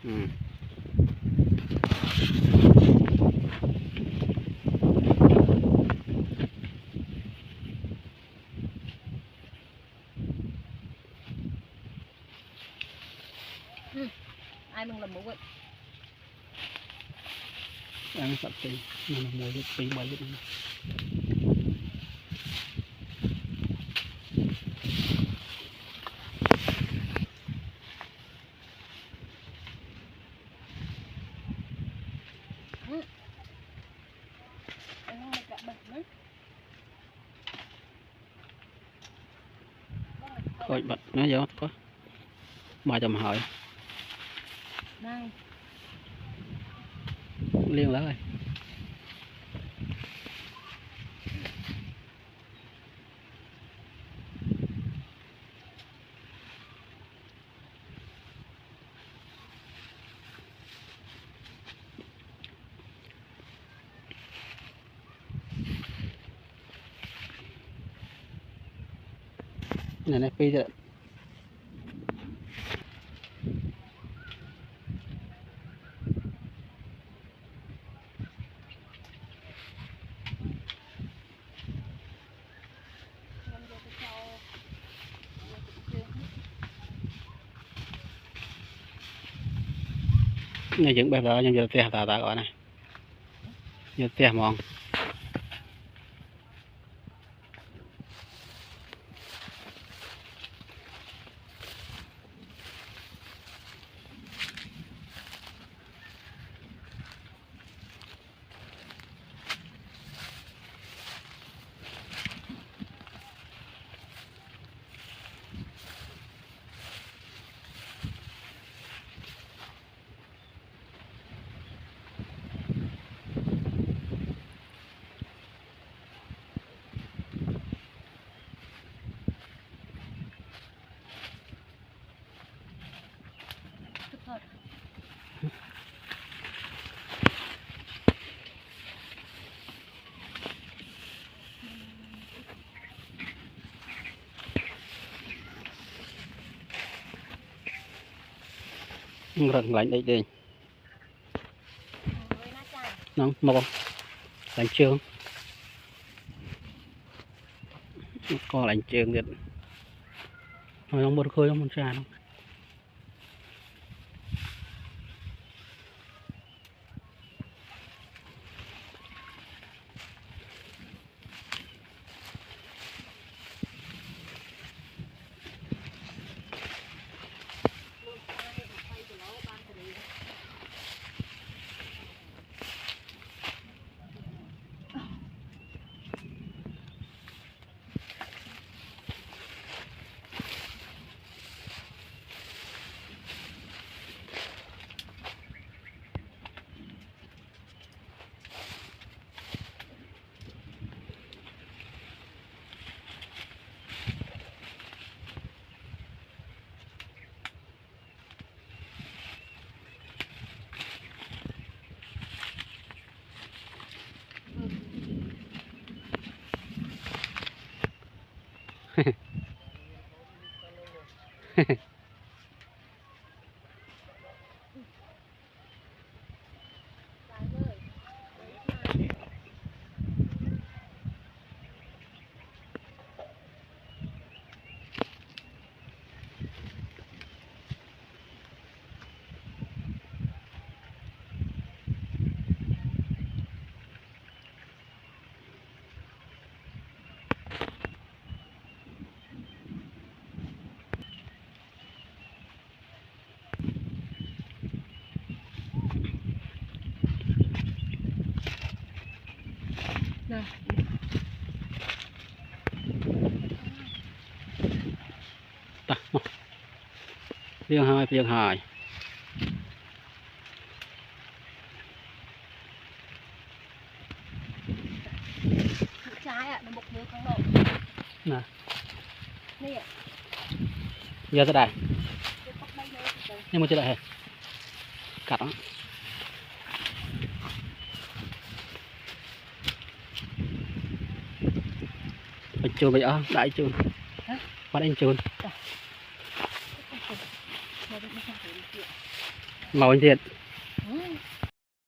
Ừ. Ai mừng làm mũ vậy? Ăn sạch thì mình mua được pin bay được. Thôi bật nó vô có ba chầm hỏi Đây. liên lá rồi. Này phi rồi. Nhà dựng bẹp đó nhưng giờ tè tà gọi này giờ tè mòn rừng lạnh đây đi nó một lạnh trường có lạnh trường được rồi không một khơi không một trà đâu. Nè. Phiên hai Trái ạ, nó bục nước không độ. nè Nè. giờ tới đây nhưng mà chưa đây cắt đó bạch chuồn bây giờ đại chuồn bắt anh chuồn màu anh thiệt